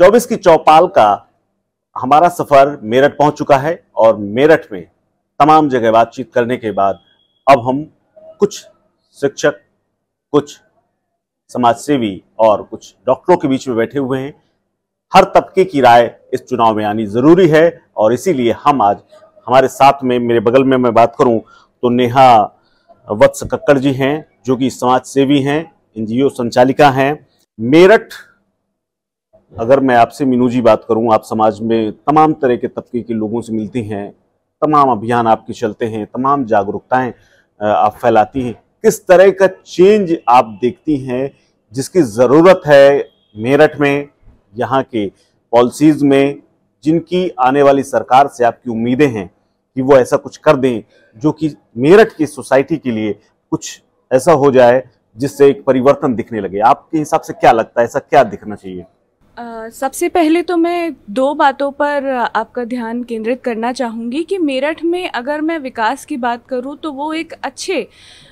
24 की चौपाल का हमारा सफर मेरठ पहुंच चुका है और मेरठ में तमाम जगह बातचीत करने के बाद अब हम कुछ शिक्षक, कुछ समाजसेवी और कुछ डॉक्टरों के बीच में बैठे हुए हैं। हर तबके की राय इस चुनाव में आनी जरूरी है और इसीलिए हम आज हमारे साथ में, मेरे बगल में मैं बात करूं तो नेहा वत्स कक्कड़ जी हैं, जो कि समाज सेवी हैं, एनजीओ संचालिका हैं। मेरठ, अगर मैं आपसे मीनू जी बात करूं, आप समाज में तमाम तरह के तबके के लोगों से मिलती हैं, तमाम अभियान आपके चलते हैं, तमाम जागरूकताएं आप फैलाती हैं। किस तरह का चेंज आप देखती हैं जिसकी ज़रूरत है मेरठ में, यहाँ के पॉलिसीज़ में, जिनकी आने वाली सरकार से आपकी उम्मीदें हैं कि वो ऐसा कुछ कर दें जो कि मेरठ की सोसाइटी के लिए कुछ ऐसा हो जाए जिससे एक परिवर्तन दिखने लगे? आपके हिसाब से क्या लगता है, ऐसा क्या दिखना चाहिए? सबसे पहले तो मैं दो बातों पर आपका ध्यान केंद्रित करना चाहूँगी कि मेरठ में अगर मैं विकास की बात करूँ तो वो एक अच्छे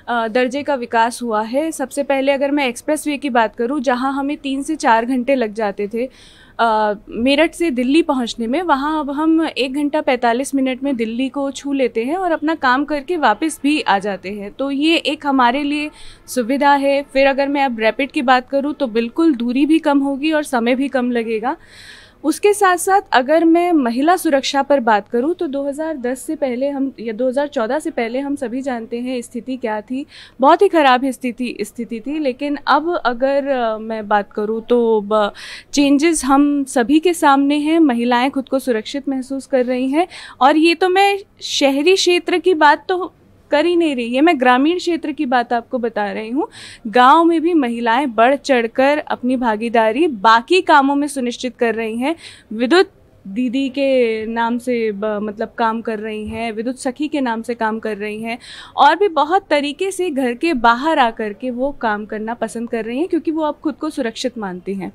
दर्जे का विकास हुआ है। सबसे पहले अगर मैं एक्सप्रेसवे की बात करूँ, जहाँ हमें 3 से 4 घंटे लग जाते थे मेरठ से दिल्ली पहुंचने में, वहां अब हम 1 घंटा 45 मिनट में दिल्ली को छू लेते हैं और अपना काम करके वापस भी आ जाते हैं। तो ये एक हमारे लिए सुविधा है। फिर अगर मैं अब रैपिड की बात करूं तो बिल्कुल दूरी भी कम होगी और समय भी कम लगेगा। उसके साथ साथ अगर मैं महिला सुरक्षा पर बात करूं तो 2010 से पहले हम, या 2014 से पहले हम सभी जानते हैं स्थिति क्या थी, बहुत ही ख़राब स्थिति थी। लेकिन अब अगर मैं बात करूं तो चेंजेस हम सभी के सामने हैं। महिलाएं खुद को सुरक्षित महसूस कर रही हैं और ये तो मैं शहरी क्षेत्र की बात तो कर ही नहीं रही है, मैं ग्रामीण क्षेत्र की बात आपको बता रही हूँ। गांव में भी महिलाएं बढ़ चढ़कर अपनी भागीदारी बाकी कामों में सुनिश्चित कर रही हैं। विद्युत दीदी के नाम से मतलब काम कर रही हैं, विद्युत सखी के नाम से काम कर रही हैं और भी बहुत तरीके से घर के बाहर आकर के वो काम करना पसंद कर रही हैं, क्योंकि वो अब खुद को सुरक्षित मानती हैं।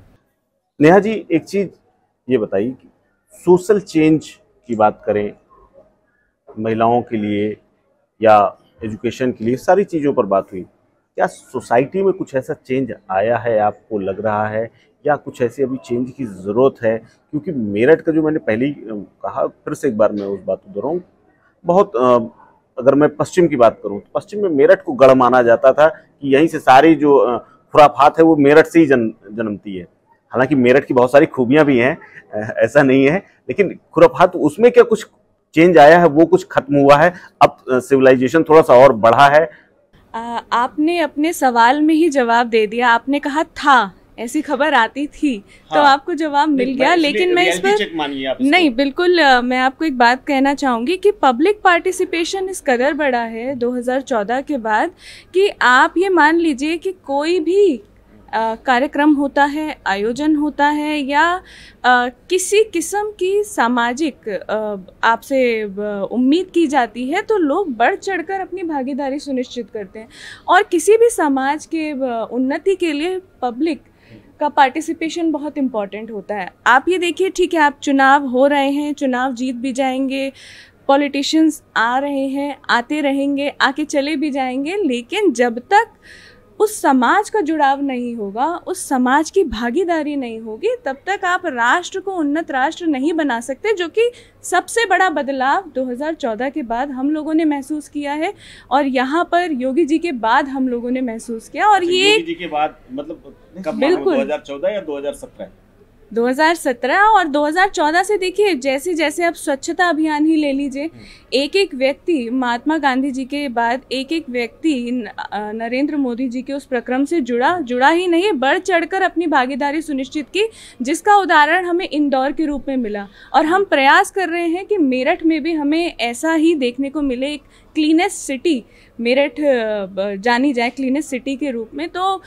नेहा जी, एक चीज़ ये बताइए कि सोशल चेंज की बात करें, महिलाओं के लिए या एजुकेशन के लिए, सारी चीज़ों पर बात हुई, क्या सोसाइटी में कुछ ऐसा चेंज आया है, आपको लग रहा है, या कुछ ऐसी अभी चेंज की ज़रूरत है? क्योंकि मेरठ का, जो मैंने पहले ही कहा, फिर से एक बार मैं उस बात को दोहराऊं, बहुत अगर मैं पश्चिम की बात करूं तो पश्चिम में मेरठ को गढ़ माना जाता था कि यहीं से सारी जो खुराफात है वो मेरठ से ही जन्मती है। हालांकि मेरठ की बहुत सारी खूबियाँ भी हैं, ऐसा नहीं है, लेकिन खुराफात, उसमें क्या कुछ चेंज आया है? वो कुछ खत्म हुआ है? अब सिविलाइजेशन थोड़ा सा और बढ़ा है? आपने अपने सवाल में ही जवाब दे दिया। आपने कहा था, ऐसी खबर आती थी, हाँ, तो आपको जवाब मिल गया। लेकिन मैं इस पर नहीं, बिल्कुल मैं आपको एक बात कहना चाहूँगी कि पब्लिक पार्टिसिपेशन इस कदर बढ़ा है 2014 के बाद कि आप ये मान लीजिए कि कोई भी कार्यक्रम होता है, आयोजन होता है, या किसी किस्म की सामाजिक आपसे उम्मीद की जाती है, तो लोग बढ़ चढ़कर अपनी भागीदारी सुनिश्चित करते हैं। और किसी भी समाज के उन्नति के लिए पब्लिक का पार्टिसिपेशन बहुत इम्पॉर्टेंट होता है। आप ये देखिए, ठीक है, आप चुनाव हो रहे हैं, चुनाव जीत भी जाएंगे, पॉलिटिशियंस आ रहे हैं, आते रहेंगे, आके चले भी जाएंगे, लेकिन जब तक उस समाज का जुड़ाव नहीं होगा, उस समाज की भागीदारी नहीं होगी, तब तक आप राष्ट्र को उन्नत राष्ट्र नहीं बना सकते, जो कि सबसे बड़ा बदलाव 2014 के बाद हम लोगों ने महसूस किया है और यहाँ पर योगी जी के बाद हम लोगों ने महसूस किया। और ये योगी जी के बाद मतलब कब? बिल्कुल 2014 या 2017? 2017 और 2014 से देखिए, जैसे जैसे आप स्वच्छता अभियान ही ले लीजिए, एक एक व्यक्ति, महात्मा गांधी जी के बाद एक एक व्यक्ति नरेंद्र मोदी जी के उस प्रक्रम से जुड़ा ही नहीं, बढ़ चढ़कर अपनी भागीदारी सुनिश्चित की, जिसका उदाहरण हमें इंदौर के रूप में मिला। और हम प्रयास कर रहे हैं कि मेरठ में भी हमें ऐसा ही देखने को मिले, एक क्लीनेस्ट सिटी मेरठ जानी जाए, क्लीनेस्ट सिटी के रूप में। तो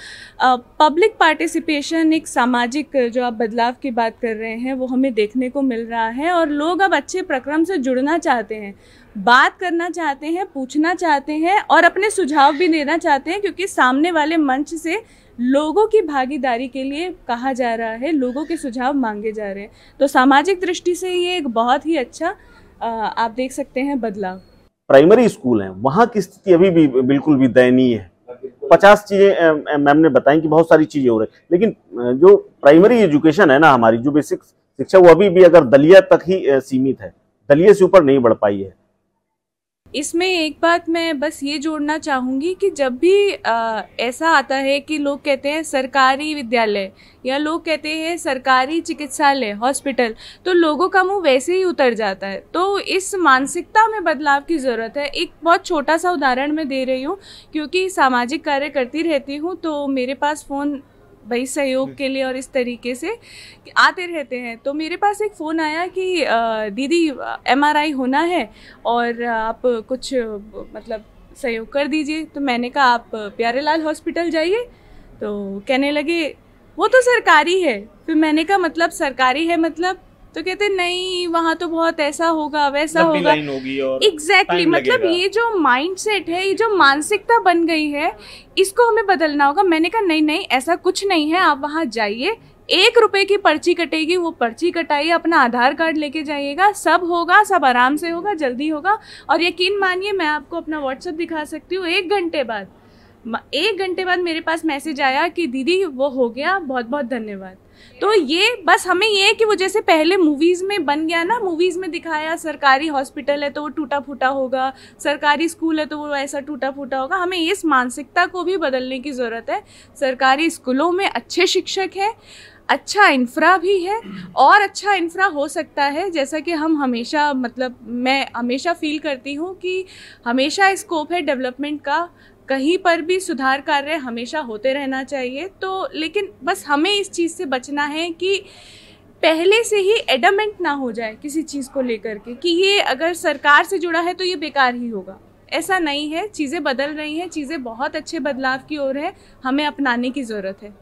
पब्लिक पार्टिसिपेशन, एक सामाजिक जो आप बदलाव की बात कर रहे हैं, वो हमें देखने को मिल रहा है और लोग अब अच्छे प्रक्रम से जुड़ना चाहते हैं, बात करना चाहते हैं, पूछना चाहते हैं और अपने सुझाव भी देना चाहते हैं, क्योंकि सामने वाले मंच से लोगों की भागीदारी के लिए कहा जा रहा है, लोगों के सुझाव मांगे जा रहे हैं। तो सामाजिक दृष्टि से ये एक बहुत ही अच्छा आप देख सकते हैं बदलाव। प्राइमरी स्कूल हैं, वहाँ की स्थिति अभी भी बिल्कुल भी दयनीय है। 50 चीजें मैम ने बताई कि बहुत सारी चीजें हो रही, लेकिन जो प्राइमरी एजुकेशन है ना, हमारी जो बेसिक शिक्षा, वो अभी भी अगर दलिया तक ही सीमित है, दलिया से ऊपर नहीं बढ़ पाई है। इसमें एक बात मैं बस ये जोड़ना चाहूँगी कि जब भी ऐसा आता है कि लोग कहते हैं सरकारी विद्यालय या लोग कहते हैं सरकारी चिकित्सालय हॉस्पिटल, तो लोगों का मुंह वैसे ही उतर जाता है। तो इस मानसिकता में बदलाव की ज़रूरत है। एक बहुत छोटा सा उदाहरण मैं दे रही हूँ, क्योंकि सामाजिक कार्य करती रहती हूँ, तो मेरे पास फ़ोन भाई सहयोग के लिए और इस तरीके से आते रहते हैं। तो मेरे पास एक फ़ोन आया कि दीदी MRI होना है और आप कुछ मतलब सहयोग कर दीजिए। तो मैंने कहा आप प्यारेलाल हॉस्पिटल जाइए। तो कहने लगे वो तो सरकारी है। फिर मैंने कहा मतलब सरकारी है मतलब? तो कहते नहीं, वहाँ तो बहुत ऐसा होगा वैसा होगा, एग्जैक्टली मतलब ये जो माइंडसेट है, ये जो मानसिकता बन गई है, इसको हमें बदलना होगा। मैंने कहा नहीं नहीं, ऐसा कुछ नहीं है, आप वहाँ जाइए, 1 रुपए की पर्ची कटेगी, वो पर्ची कटाइए, अपना आधार कार्ड लेके जाइएगा, सब होगा, सब आराम से होगा, जल्दी होगा। और यकीन मानिए, मैं आपको अपना व्हाट्सएप दिखा सकती हूँ, 1 घंटे बाद मेरे पास मैसेज आया कि दीदी वो हो गया, बहुत बहुत धन्यवाद। तो ये बस हमें ये है कि वो जैसे पहले मूवीज़ में बन गया ना, मूवीज़ में दिखाया सरकारी हॉस्पिटल है तो वो टूटा फूटा होगा, सरकारी स्कूल है तो वो ऐसा टूटा फूटा होगा। हमें इस मानसिकता को भी बदलने की ज़रूरत है। सरकारी स्कूलों में अच्छे शिक्षक हैं, अच्छा इंफ्रा भी है, और अच्छा इंफ्रा हो सकता है, जैसा कि हम हमेशा मतलब मैं हमेशा फील करती हूँ कि हमेशा स्कोप है डेवलपमेंट का, कहीं पर भी सुधार कार्य हमेशा होते रहना चाहिए। तो लेकिन बस हमें इस चीज़ से बचना है कि पहले से ही एडमेंट ना हो जाए किसी चीज़ को लेकर के कि ये अगर सरकार से जुड़ा है तो ये बेकार ही होगा। ऐसा नहीं है, चीज़ें बदल रही हैं, चीज़ें बहुत अच्छे बदलाव की ओर है, हमें अपनाने की ज़रूरत है।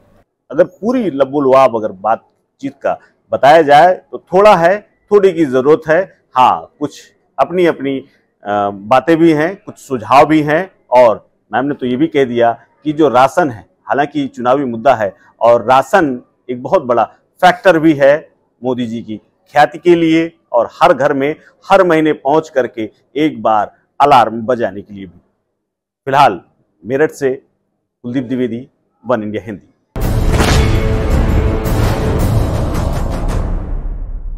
अगर पूरी लबोलुआब अगर बातचीत का बताया जाए तो थोड़ा है, थोड़ी की ज़रूरत है। हाँ, कुछ अपनी अपनी बातें भी हैं, कुछ सुझाव भी हैं, और मैम ने तो ये भी कह दिया कि जो राशन है, हालांकि चुनावी मुद्दा है, और राशन एक बहुत बड़ा फैक्टर भी है मोदी जी की ख्याति के लिए, और हर घर में हर महीने पहुंच करके एक बार अलार्म बजाने के लिए भी। फिलहाल मेरठ से कुलदीप द्विवेदी, वन इंडिया हिंदी।